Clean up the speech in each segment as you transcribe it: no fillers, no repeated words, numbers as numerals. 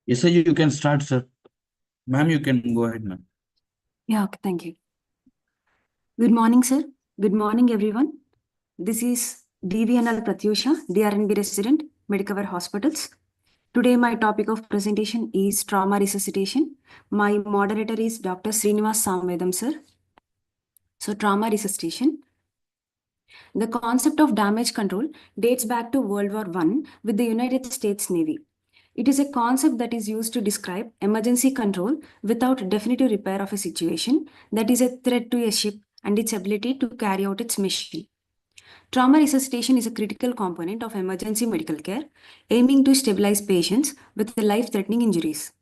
Yes, sir, you can start, sir. Ma'am, you can go ahead, ma'am. Yeah, okay, thank you. Good morning, sir. Good morning, everyone. This is DVNL Pratyusha, DRNB resident, Medicover Hospitals. Today, my topic of presentation is trauma resuscitation. My moderator is Dr. Srinivas Samvedam, sir. So, trauma resuscitation. The concept of damage control dates back to World War I with the United States Navy. It is a concept that is used to describe emergency control without definitive repair of a situation that is a threat to a ship and its ability to carry out its mission. Trauma resuscitation is a critical component of emergency medical care, aiming to stabilize patients with life threatening injuries.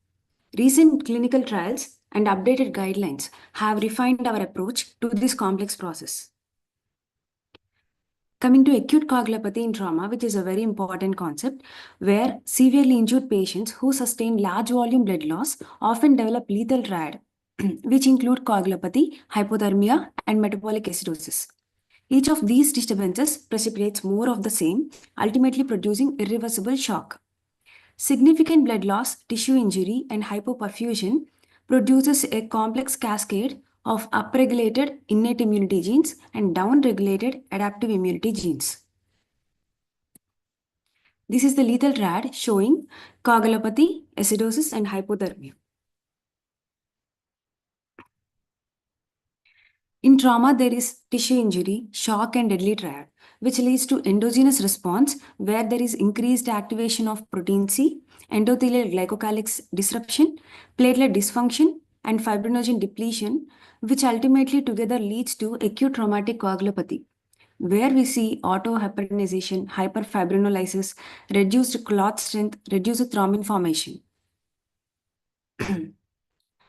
Recent clinical trials and updated guidelines have refined our approach to this complex process. Coming to acute coagulopathy in trauma, which is a very important concept, where severely injured patients who sustain large volume blood loss often develop lethal triad, which include coagulopathy, hypothermia, and metabolic acidosis. Each of these disturbances precipitates more of the same, ultimately producing irreversible shock. Significant blood loss, tissue injury, and hypoperfusion produces a complex cascade of upregulated innate immunity genes and downregulated adaptive immunity genes. This is the lethal triad showing coagulopathy, acidosis, and hypothermia. In trauma, there is tissue injury, shock, and deadly triad, which leads to endogenous response where there is increased activation of protein C, endothelial glycocalyx disruption, platelet dysfunction, and fibrinogen depletion, which ultimately together leads to acute traumatic coagulopathy, where we see autoheparinization, hyperfibrinolysis, reduced clot strength, reduced thrombin formation.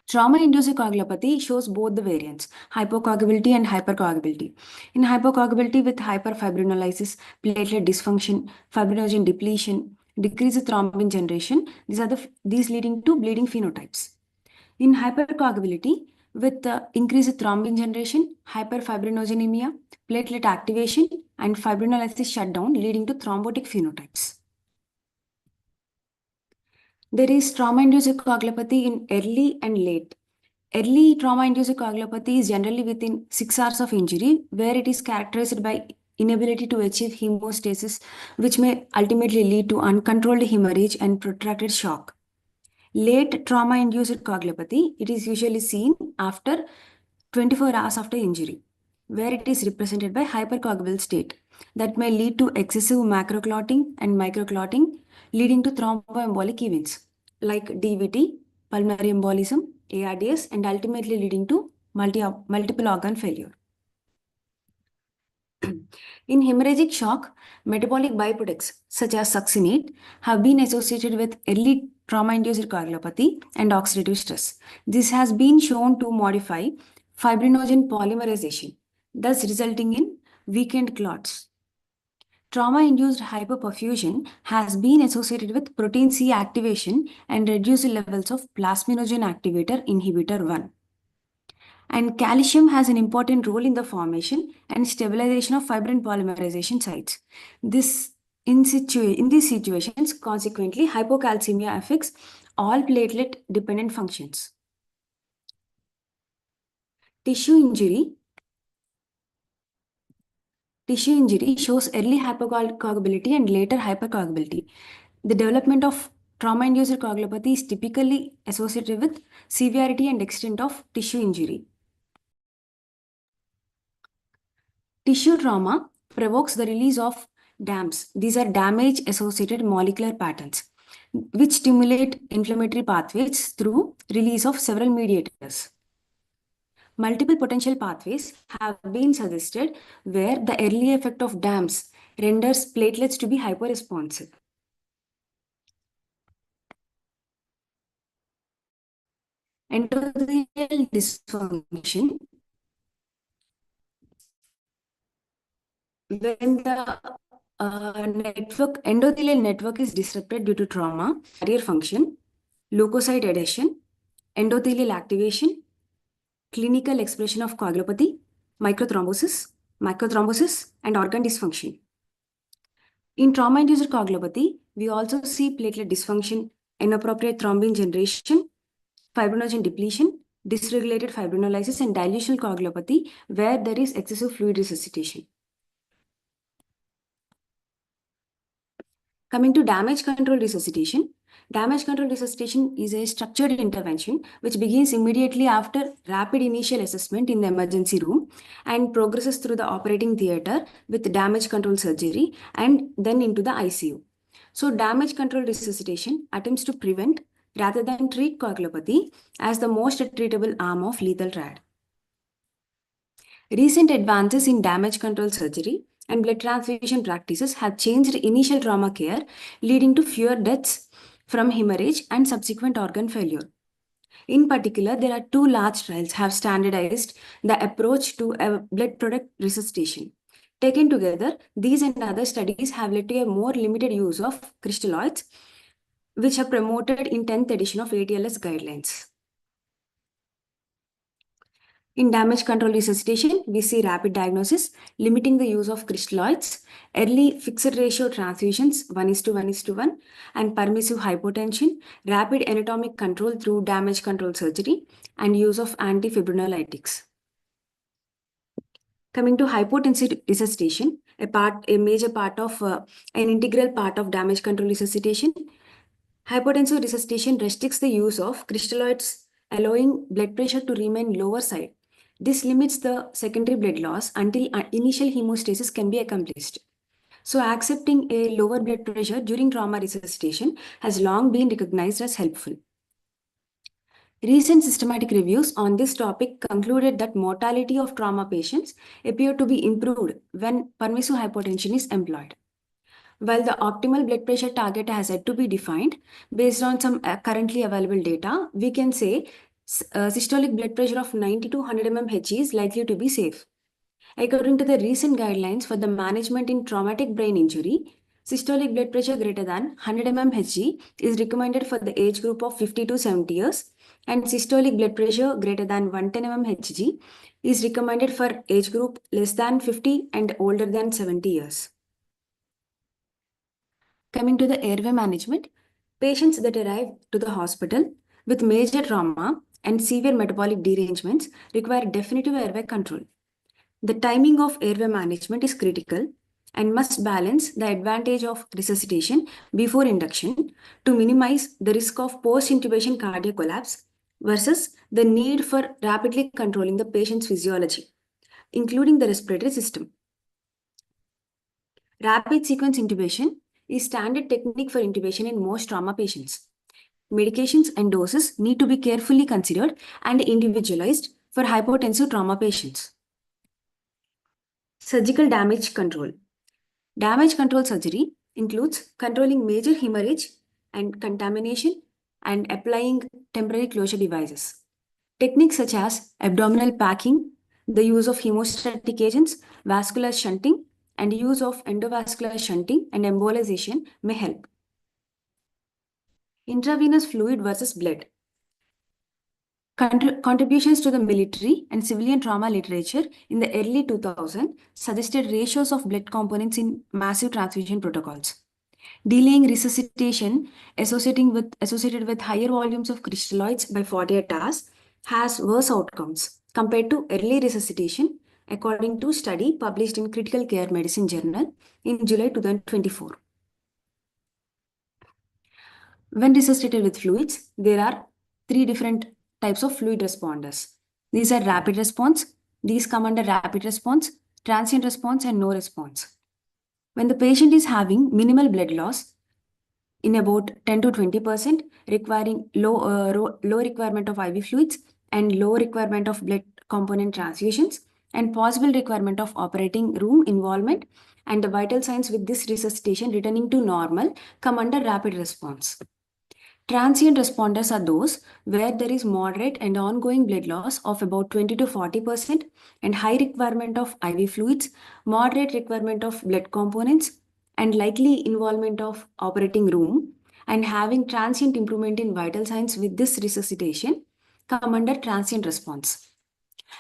Trauma-induced coagulopathy shows both the variants, hypocoagulability and hypercoagulability. In hypocoagulability with hyperfibrinolysis, platelet dysfunction, fibrinogen depletion, decreased thrombin generation, these leading to bleeding phenotypes. In hypercoagulability with increased thrombin generation, hyperfibrinogenemia, platelet activation, and fibrinolysis shutdown leading to thrombotic phenotypes. There is trauma-induced coagulopathy in early and late. Early trauma-induced coagulopathy is generally within 6 hours of injury, where it is characterized by inability to achieve hemostasis, which may ultimately lead to uncontrolled hemorrhage and protracted shock. Late trauma-induced coagulopathy, it is usually seen after 24 hours after injury, where it is represented by hypercoagulable state that may lead to excessive macroclotting and microclotting, leading to thromboembolic events like DVT, pulmonary embolism, ARDS, and ultimately leading to multiple organ failure. In hemorrhagic shock, metabolic byproducts such as succinate have been associated with early trauma-induced coagulopathy and oxidative stress. This has been shown to modify fibrinogen polymerization, thus resulting in weakened clots. Trauma-induced hyperperfusion has been associated with protein C activation and reduced levels of plasminogen activator inhibitor 1. And calcium has an important role in the formation and stabilization of fibrin polymerization sites. In these situations, consequently, hypocalcemia affects all platelet dependent functions. Tissue injury shows early hypocoagulability and later hypercoagulability. The development of trauma-induced coagulopathy is typically associated with severity and extent of tissue injury. Tissue trauma provokes the release of DAMs. These are damage-associated molecular patterns, which stimulate inflammatory pathways through release of several mediators. Multiple potential pathways have been suggested where the early effect of DAMs renders platelets to be hyporesponsive. Endothelial dysfunction. When the endothelial network is disrupted due to trauma, barrier function, leukocyte adhesion, endothelial activation, clinical expression of coagulopathy, microthrombosis, and organ dysfunction. In trauma-induced coagulopathy, we also see platelet dysfunction, inappropriate thrombin generation, fibrinogen depletion, dysregulated fibrinolysis, and dilutional coagulopathy, where there is excessive fluid resuscitation. Coming to damage control resuscitation. Damage control resuscitation is a structured intervention which begins immediately after rapid initial assessment in the emergency room and progresses through the operating theater with damage control surgery and then into the ICU. So, damage control resuscitation attempts to prevent rather than treat coagulopathy as the most treatable arm of lethal triad. Recent advances in damage control surgery and blood transfusion practices have changed initial trauma care, leading to fewer deaths from hemorrhage and subsequent organ failure. In particular, there are two large trials have standardized the approach to a blood product resuscitation. Taken together, these and other studies have led to a more limited use of crystalloids, which are promoted in 10th edition of ATLS guidelines. In damage control resuscitation, we see rapid diagnosis, limiting the use of crystalloids, early fixed ratio transfusions 1:1:1, and permissive hypotension, rapid anatomic control through damage control surgery, and use of antifibrinolytics. Coming to hypotensive resuscitation, a major part of an integral part of damage control resuscitation. Hypotensive resuscitation restricts the use of crystalloids, allowing blood pressure to remain lower side. This limits the secondary blood loss until initial hemostasis can be accomplished. So, accepting a lower blood pressure during trauma resuscitation has long been recognized as helpful. Recent systematic reviews on this topic concluded that mortality of trauma patients appear to be improved when permissive hypotension is employed. While the optimal blood pressure target has yet to be defined, based on some currently available data, we can say systolic blood pressure of 90 to 100 mmHg is likely to be safe. According to the recent guidelines for the management in traumatic brain injury, systolic blood pressure greater than 100 mmHg is recommended for the age group of 50 to 70 years, and systolic blood pressure greater than 110 mmHg is recommended for age group less than 50 and older than 70 years. Coming to the airway management, patients that arrive to the hospital with major trauma and severe metabolic derangements require definitive airway control. The timing of airway management is critical and must balance the advantage of resuscitation before induction to minimize the risk of post-intubation cardiac collapse versus the need for rapidly controlling the patient's physiology, including the respiratory system. Rapid sequence intubation is standard technique for intubation in most trauma patients. Medications and doses need to be carefully considered and individualized for hypotensive trauma patients. Surgical damage control. Damage control surgery includes controlling major hemorrhage and contamination and applying temporary closure devices. Techniques such as abdominal packing, the use of hemostatic agents, vascular shunting, and use of endovascular shunting and embolization may help. Intravenous fluid versus blood. Contributions to the military and civilian trauma literature in the early 2000s suggested ratios of blood components in massive transfusion protocols. Delaying resuscitation associated with higher volumes of crystalloids by 48 hours has worse outcomes compared to early resuscitation, according to study published in Critical Care Medicine Journal in July 2024. When resuscitated with fluids, there are three different types of fluid responders. These are rapid response, these come under rapid response, transient response, and no response. When the patient is having minimal blood loss, in about 10 to 20%, requiring low requirement of IV fluids and low requirement of blood component transfusions, and possible requirement of operating room involvement, and the vital signs with this resuscitation returning to normal come under rapid response. Transient responders are those where there is moderate and ongoing blood loss of about 20 to 40% and high requirement of IV fluids, moderate requirement of blood components, and likely involvement of operating room, and having transient improvement in vital signs with this resuscitation come under transient response.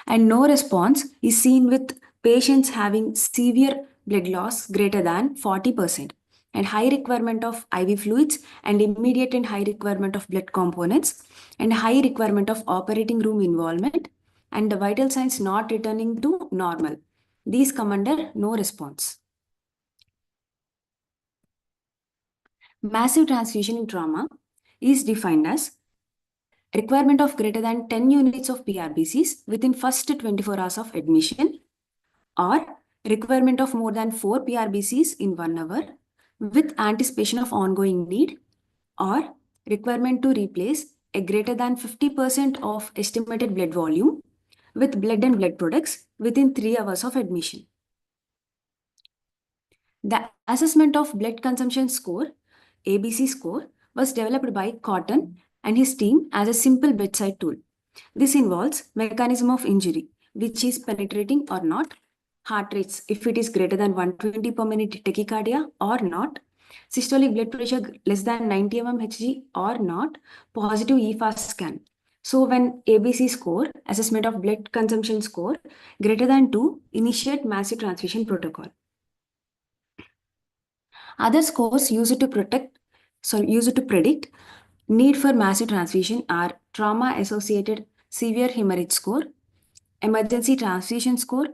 And no response is seen with patients having severe blood loss greater than 40%. and high requirement of IV fluids, and immediate and high requirement of blood components, and high requirement of operating room involvement, and the vital signs not returning to normal. These come under no response. Massive transfusion in trauma is defined as requirement of greater than 10 units of PRBCs within first 24 hours of admission, or requirement of more than 4 PRBCs in 1 hour with anticipation of ongoing need, or requirement to replace a greater than 50% of estimated blood volume with blood and blood products within 3 hours of admission. The assessment of blood consumption score, ABC score, was developed by Cotton and his team as a simple bedside tool. This involves mechanism of injury, which is penetrating or not, heart rates if it is greater than 120 per minute tachycardia or not, systolic blood pressure less than 90 mmHg or not, positive EFAS scan. So when ABC score, assessment of blood consumption score, greater than 2, initiate massive transfusion protocol. Other scores used to predict need for massive transfusion are trauma-associated severe hemorrhage score, emergency transfusion score,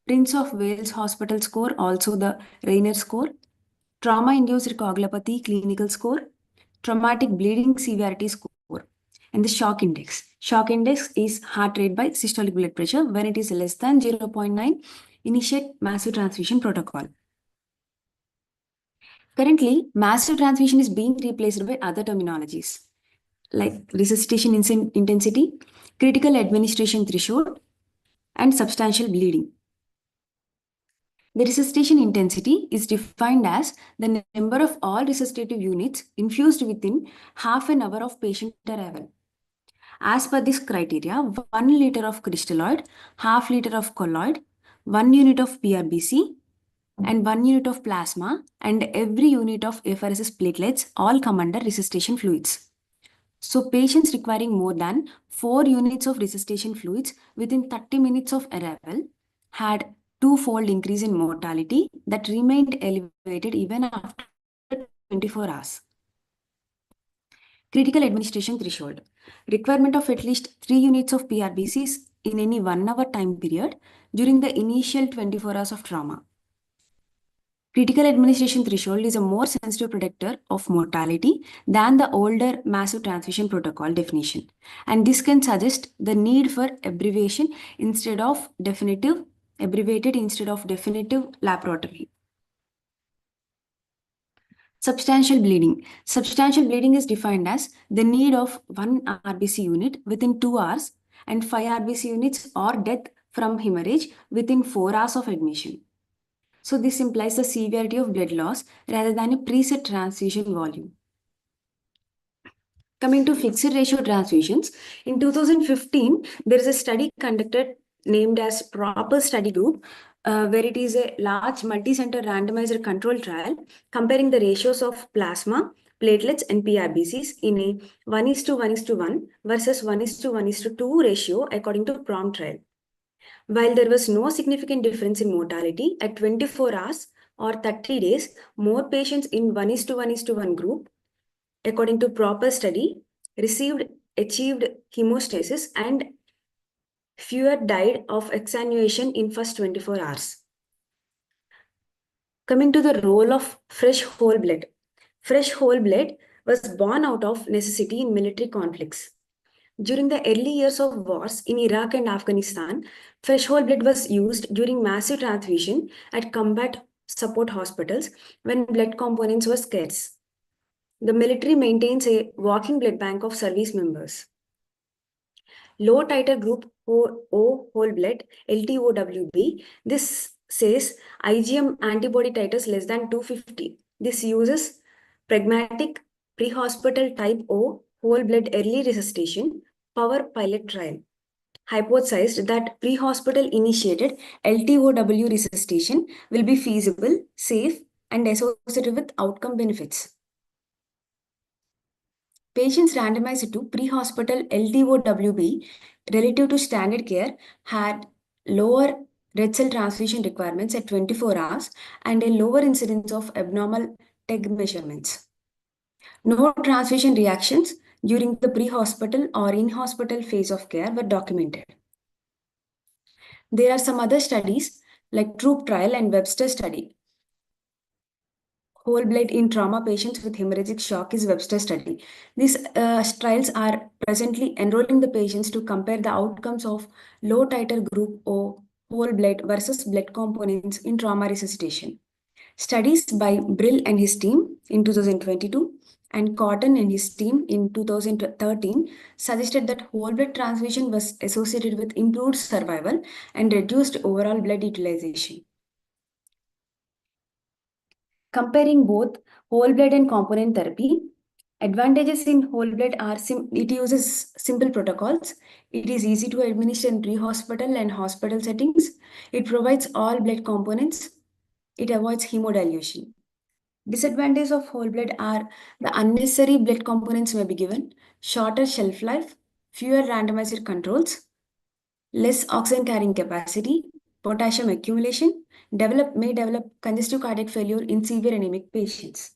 Prince of Wales Hospital score, also the Rayner score, trauma-induced coagulopathy clinical score, traumatic bleeding severity score, and the shock index. Shock index is heart rate by systolic blood pressure. When it is less than 0.9, initiate massive transfusion protocol. Currently, massive transfusion is being replaced by other terminologies like resuscitation intensity, critical administration threshold, and substantial bleeding. The resuscitation intensity is defined as the number of all resuscitative units infused within half an hour of patient arrival. As per this criteria, 1 liter of crystalloid, half liter of colloid, 1 unit of PRBC, and 1 unit of plasma, and every unit of apheresis platelets all come under resuscitation fluids. So patients requiring more than 4 units of resuscitation fluids within 30 minutes of arrival had two-fold increase in mortality that remained elevated even after 24 hours. Critical administration threshold. Requirement of at least 3 units of PRBCs in any 1 hour time period during the initial 24 hours of trauma. Critical administration threshold is a more sensitive predictor of mortality than the older massive transfusion protocol definition. And this can suggest the need for abbreviated instead of definitive laparatomy. Substantial bleeding. Substantial bleeding is defined as the need of 1 RBC unit within 2 hours and 5 RBC units or death from hemorrhage within 4 hours of admission. So this implies the severity of blood loss rather than a preset transfusion volume. Coming to fixed ratio transfusions, in 2015, there is a study conducted named as Proper Study Group, where it is a large multi-center randomized control trial comparing the ratios of plasma, platelets, and PRBCs in a 1:1:1 versus 1:1:2 ratio according to PROM trial. While there was no significant difference in mortality at 24 hours or 30 days, more patients in 1:1:1 group, according to Proper Study, achieved hemostasis and fewer died of extenuation in first 24 hours. Coming to the role of fresh whole blood. Fresh whole blood was born out of necessity in military conflicts. During the early years of wars in Iraq and Afghanistan, fresh whole blood was used during massive transfusion at combat support hospitals when blood components were scarce. The military maintains a walking blood bank of service members. Low titer group O whole blood, LTOWB. This says IgM antibody titers less than 250. This uses pragmatic pre-hospital type O whole blood early resuscitation power pilot trial. Hypothesized that pre-hospital initiated LTOW resuscitation will be feasible, safe, and associated with outcome benefits. Patients randomized to pre-hospital LTOWB relative to standard care had lower red cell transfusion requirements at 24 hours and a lower incidence of abnormal TEG measurements. No transfusion reactions during the pre-hospital or in-hospital phase of care were documented. There are some other studies like Troop trial and Webster study. Whole blood in trauma patients with hemorrhagic shock is Webster study. These trials are presently enrolling the patients to compare the outcomes of low titer group O whole blood versus blood components in trauma resuscitation. Studies by Brill and his team in 2022 and Cotton and his team in 2013 suggested that whole blood transfusion was associated with improved survival and reduced overall blood utilization. Comparing both whole blood and component therapy, advantages in whole blood are it uses simple protocols. It is easy to administer in pre-hospital and hospital settings. It provides all blood components. It avoids hemodilution. Disadvantages of whole blood are the unnecessary blood components may be given, shorter shelf life, fewer randomized controls, less oxygen carrying capacity, potassium accumulation, may develop congestive cardiac failure in severe anemic patients.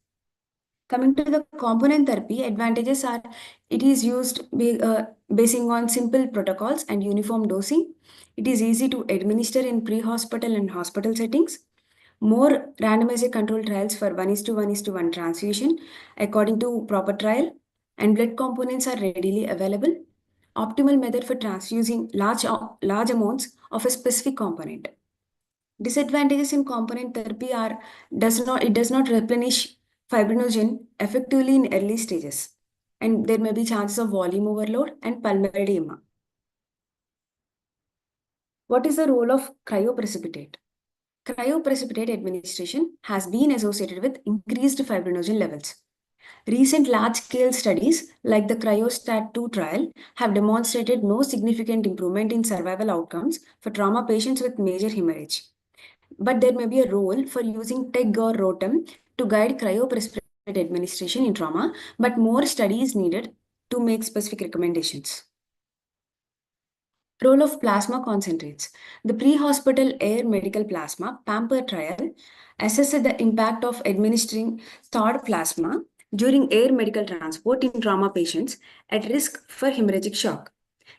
Coming to the component therapy, advantages are it is used basing on simple protocols and uniform dosing. It is easy to administer in pre-hospital and hospital settings. More randomized control trials for 1:1:1 transfusion according to proper trial, and blood components are readily available. Optimal method for transfusing large amounts of a specific component. Disadvantages in component therapy are it does not replenish fibrinogen effectively in early stages, and there may be chances of volume overload and pulmonary edema. What is the role of cryoprecipitate? Cryoprecipitate administration has been associated with increased fibrinogen levels. Recent large-scale studies like the Cryostat 2 trial have demonstrated no significant improvement in survival outcomes for trauma patients with major hemorrhage. But there may be a role for using TEG or ROTEM to guide cryoprecipitate administration in trauma, but more study is needed to make specific recommendations. Role of plasma concentrates. The pre-hospital air medical plasma PAMPER trial assessed the impact of administering thawed plasma during air medical transport in trauma patients at risk for hemorrhagic shock.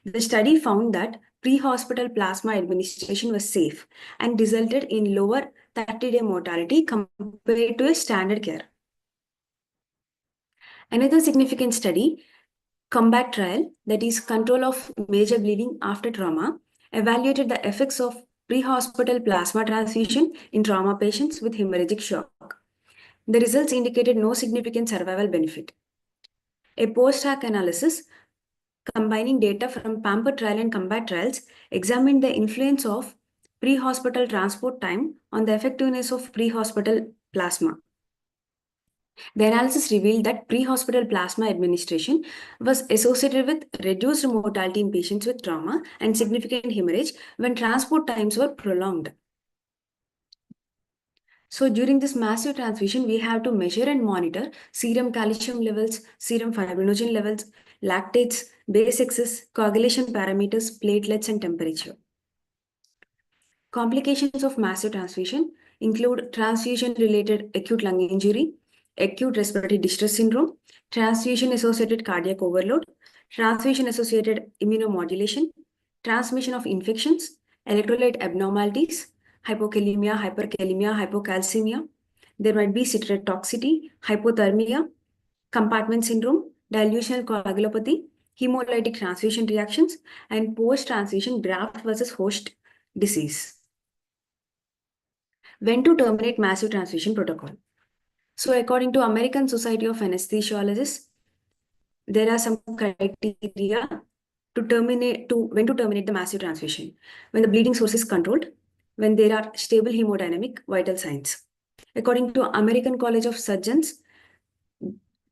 The study found that pre-hospital plasma administration was safe and resulted in lower 30-day mortality compared to a standard care. Another significant study, COMBAT trial, that is control of major bleeding after trauma, evaluated the effects of pre-hospital plasma transfusion in trauma patients with hemorrhagic shock. The results indicated no significant survival benefit. A post-hoc analysis combining data from PAMPER trial and COMBAT trials examined the influence of pre-hospital transport time on the effectiveness of pre-hospital plasma. The analysis revealed that pre-hospital plasma administration was associated with reduced mortality in patients with trauma and significant hemorrhage when transport times were prolonged. So during this massive transfusion, we have to measure and monitor serum calcium levels, serum fibrinogen levels, lactates, base excess, coagulation parameters, platelets, and temperature. Complications of massive transfusion include transfusion-related acute lung injury, acute respiratory distress syndrome, transfusion-associated cardiac overload, transfusion-associated immunomodulation, transmission of infections, electrolyte abnormalities, hypokalemia, hyperkalemia, hypocalcemia. There might be cytotoxicity, hypothermia, compartment syndrome, dilutional coagulopathy, hemolytic transfusion reactions, and post-transfusion graft versus host disease. When to terminate massive transfusion protocol? So according to American Society of Anesthesiologists, there are some criteria when to terminate the massive transfusion. When the bleeding source is controlled, when there are stable hemodynamic vital signs. According to American College of Surgeons,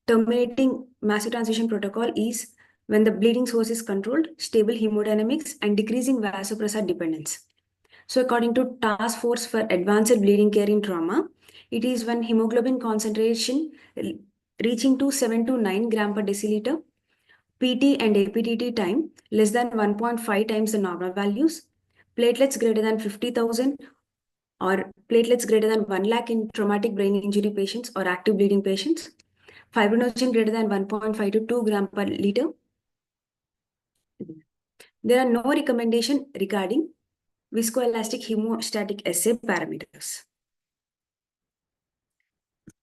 terminating massive transfusion protocol is when the bleeding source is controlled, stable hemodynamics, and decreasing vasopressor dependence. So according to Task Force for Advanced Bleeding Care in Trauma, it is when hemoglobin concentration reaching to 7 to 9 gram per deciliter, PT and APTT time less than 1.5 times the normal values, platelets greater than 50,000 or platelets greater than 1 lakh in traumatic brain injury patients or active bleeding patients. Fibrinogen greater than 1.5 to 2 gram per liter. There are no recommendation regarding viscoelastic hemostatic assay parameters.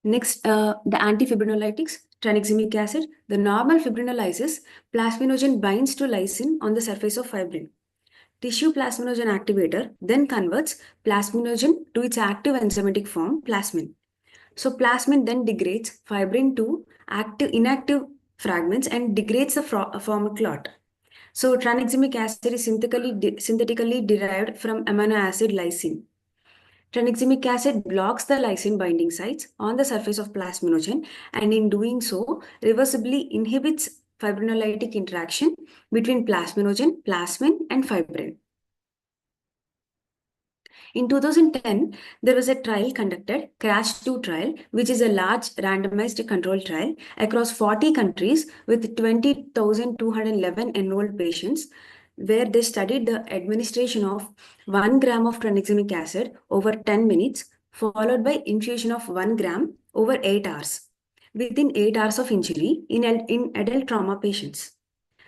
Next, the antifibrinolytics, tranexamic acid. The normal fibrinolysis, plasminogen binds to lysine on the surface of fibrin. Tissue plasminogen activator then converts plasminogen to its active enzymatic form, plasmin. So plasmin then degrades fibrin to inactive fragments and degrades the formed clot. So tranexamic acid is synthetically derived from amino acid lysine. Tranexamic acid blocks the lysine binding sites on the surface of plasminogen and in doing so reversibly inhibits fibrinolytic interaction between plasminogen, plasmin and fibrin. In 2010, there was a trial conducted, CRASH-2 trial, which is a large randomized controlled trial across 40 countries with 20,211 enrolled patients, where they studied the administration of 1 gram of tranexamic acid over 10 minutes, followed by infusion of 1 gram over 8 hours, within 8 hours of injury in adult trauma patients.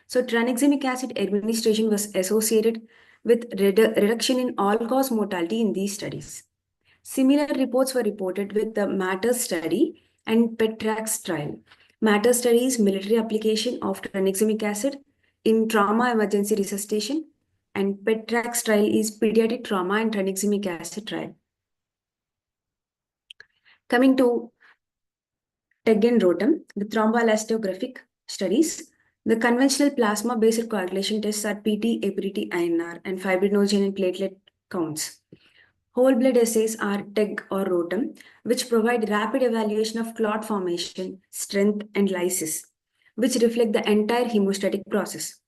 So tranexamic acid administration was associated with reduction in all-cause mortality in these studies. Similar reports were reported with the MATTERS study and PETRAX trial. MATTERS study is military application of tranexamic acid in trauma emergency resuscitation, and PETRAX trial is pediatric trauma and tranexamic acid trial. Coming to TEG and ROTEM, the thromboelastographic studies. The conventional plasma-based coagulation tests are PT, APT, INR, and fibrinogen and platelet counts. Whole blood assays are TEG or ROTEM, which provide rapid evaluation of clot formation, strength, and lysis, which reflect the entire hemostatic process.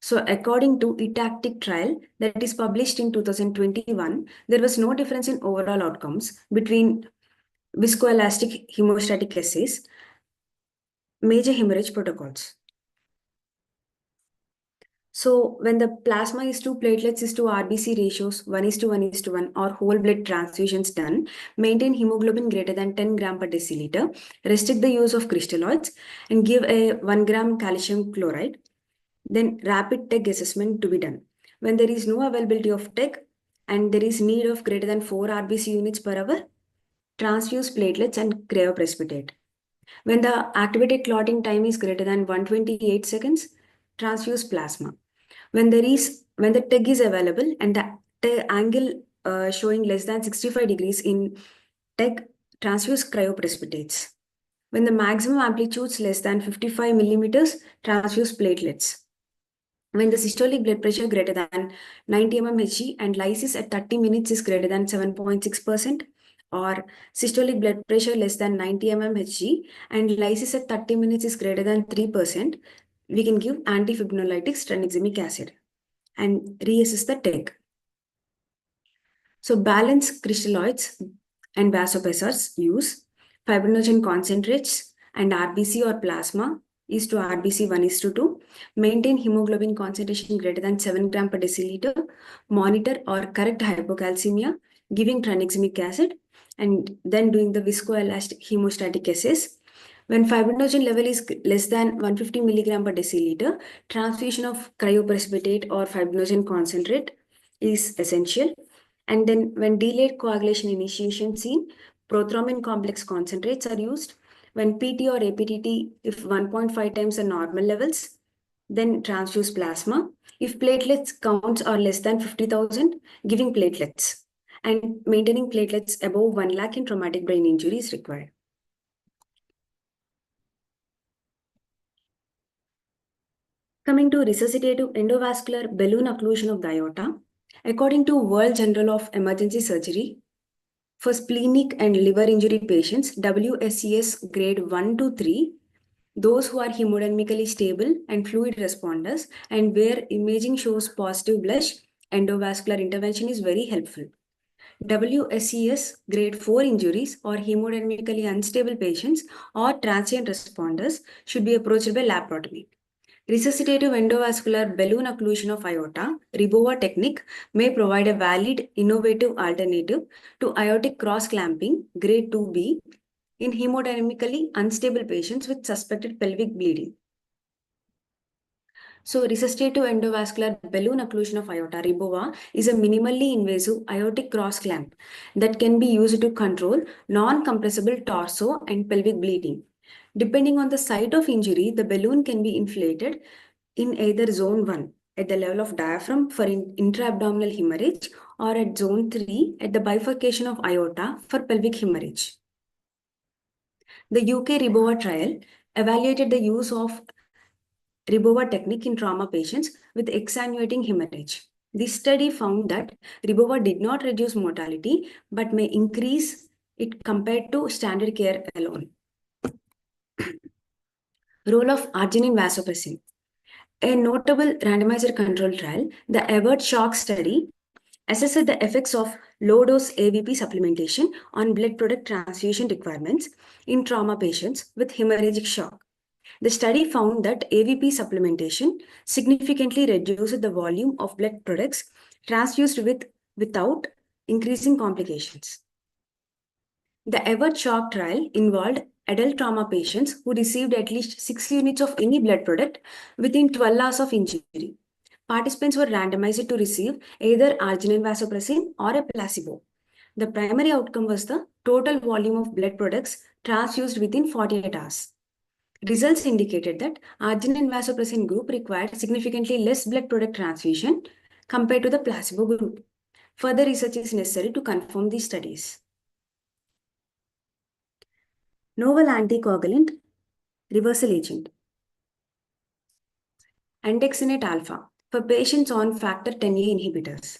So according to ETACTIC trial that is published in 2021, there was no difference in overall outcomes between viscoelastic hemostatic assays, major hemorrhage protocols. So when the plasma is to platelets is to RBC ratios 1:1:1 or whole blood transfusions done, maintain hemoglobin greater than 10 gram per deciliter, restrict the use of crystalloids and give a 1 gram calcium chloride. Then rapid TEG assessment to be done. When there is no availability of TEG and there is need of greater than 4 RBC units per hour, transfuse platelets and cryoprecipitate. When the activated clotting time is greater than 128 seconds, transfuse plasma. When the TEG is available and the angle showing less than 65 degrees in TEG, transfuse cryoprecipitates. When the maximum amplitude is less than 55 millimeters, transfuse platelets. When the systolic blood pressure greater than 90 mmHg and lysis at 30 minutes is greater than 7.6%, or systolic blood pressure less than 90 mmHg and lysis at 30 minutes is greater than 3%, we can give antifibrinolytics tranexamic acid and reassess the TEG. So balance crystalloids and vasopressors use fibrinogen concentrates and RBC or plasma is to RBC 1:2. Maintain hemoglobin concentration greater than 7 gram per deciliter. Monitor or correct hypocalcemia, giving tranexamic acid, and then doing the viscoelastic hemostatic assays. When fibrinogen level is less than 150 milligram per deciliter, transfusion of cryoprecipitate or fibrinogen concentrate is essential. And then when delayed coagulation initiation seen, prothrombin complex concentrates are used. When PT or APTT, if 1.5 times the normal levels, then transfuse plasma. If platelets counts are less than 50,000, giving platelets. And maintaining platelets above 1 lakh in traumatic brain injury is required. Coming to resuscitative endovascular balloon occlusion of the aorta, according to World Journal of Emergency Surgery, for splenic and liver injury patients, WSES grade 1 to 3, those who are hemodynamically stable and fluid responders and where imaging shows positive blush, endovascular intervention is very helpful. WSES grade 4 injuries or hemodynamically unstable patients or transient responders should be approached by laparotomy. Resuscitative endovascular balloon occlusion of aorta, RIBOVA technique, may provide a valid, innovative alternative to aortic cross-clamping, grade 2B, in hemodynamically unstable patients with suspected pelvic bleeding. So, resuscitative endovascular balloon occlusion of aorta, RIBOVA, is a minimally invasive aortic cross clamp that can be used to control non-compressible torso and pelvic bleeding. Depending on the site of injury, the balloon can be inflated in either zone 1 at the level of diaphragm for intra-abdominal hemorrhage or at zone 3 at the bifurcation of aorta for pelvic hemorrhage. The UK RIBOVA trial evaluated the use of RIBOVA technique in trauma patients with extenuating hemorrhage. This study found that RIBOVA did not reduce mortality but may increase it compared to standard care alone. Role of arginine vasopressin. A notable randomized control trial, the Ebert shock study, assessed the effects of low-dose AVP supplementation on blood product transfusion requirements in trauma patients with hemorrhagic shock. The study found that AVP supplementation significantly reduced the volume of blood products transfused without increasing complications. The Ever Shock trial involved adult trauma patients who received at least 6 units of any blood product within 12 hours of injury. Participants were randomized to receive either arginine vasopressin or a placebo. The primary outcome was the total volume of blood products transfused within 48 hours. Results indicated that arginine vasopressin group required significantly less blood product transfusion compared to the placebo group. Further research is necessary to confirm these studies. Novel anticoagulant reversal agent. Andexanet alpha for patients on factor 10A inhibitors.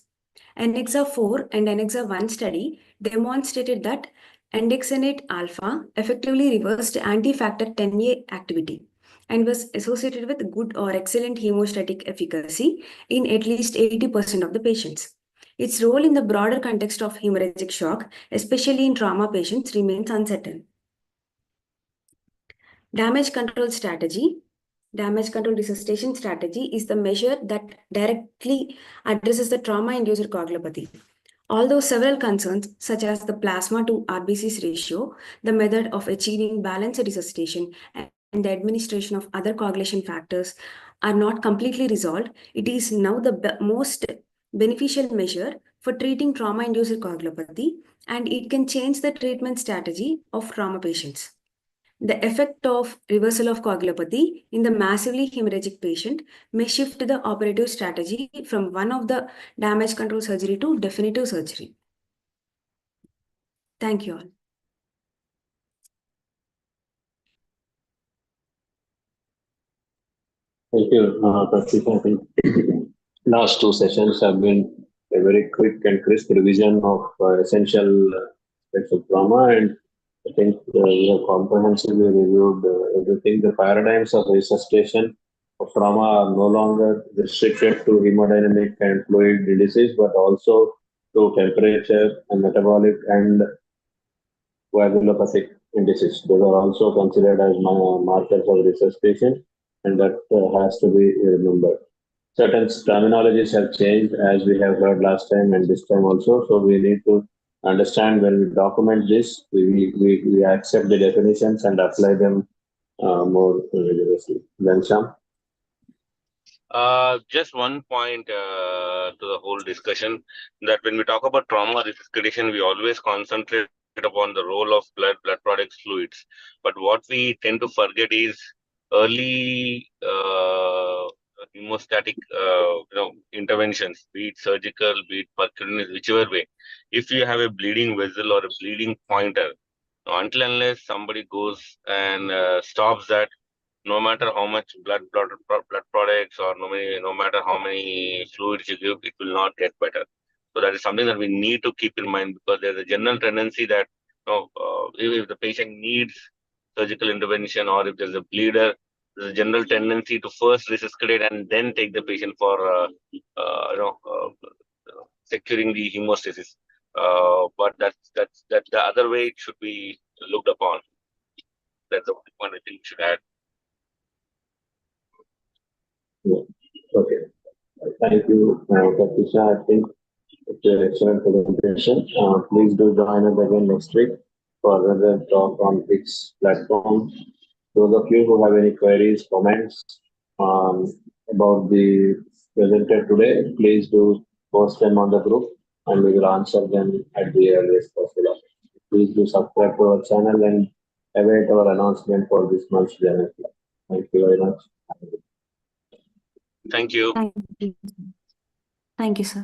Annexa 4 and Annexa 1 study demonstrated that andexanet alpha effectively reversed anti-factor 10A activity and was associated with good or excellent hemostatic efficacy in at least 80% of the patients. Its role in the broader context of hemorrhagic shock, especially in trauma patients, remains uncertain. Damage control strategy. Damage control resuscitation strategy is the measure that directly addresses the trauma-induced coagulopathy. Although several concerns, such as the plasma to RBCs ratio, the method of achieving balanced resuscitation, and the administration of other coagulation factors are not completely resolved, it is now the most beneficial measure for treating trauma-induced coagulopathy, and it can change the treatment strategy of trauma patients. The effect of reversal of coagulopathy in the massively hemorrhagic patient may shift the operative strategy from one of the damage control surgery to definitive surgery. Thank you all. Thank you, Pratik. I think last two sessions have been a very quick and crisp revision of essential aspects of trauma, and I think we have comprehensively reviewed everything. The paradigms of resuscitation of trauma are no longer restricted to hemodynamic and fluid disease, but also to temperature and metabolic and coagulopathic indices. Those are also considered as markers of resuscitation, and that has to be remembered. Certain terminologies have changed, as we have heard last time and this time also. So we need to understand when we document this, we accept the definitions and apply them more rigorously. Then some. Just one point to the whole discussion, that when we talk about trauma resuscitation, we always concentrate upon the role of blood products, fluids. But what we tend to forget is early hemostatic interventions, be it surgical, be it percutaneous, whichever way. If you have a bleeding vessel or a bleeding pointer, until unless somebody goes and stops that, no matter how much blood products, or no matter how many fluids you give, it will not get better. So that is something that we need to keep in mind, because there's a general tendency that if the patient needs surgical intervention, or if there's a bleeder, there's a general tendency to first resuscitate and then take the patient for securing the hemostasis. But that's the other way it should be looked upon. That's the only point I think you should add. Yeah. Okay. Thank you, Pratisha. I think it's an excellent presentation. Please do join us again next week for another talk on this platform. Those of you who have any queries, comments um, about the presented today, please do post them on the group and we will answer them at the earliest possible. Please do subscribe to our channel and await our announcement for this month's journal. Thank you very much. Thank you. Thank you. Thank you, sir.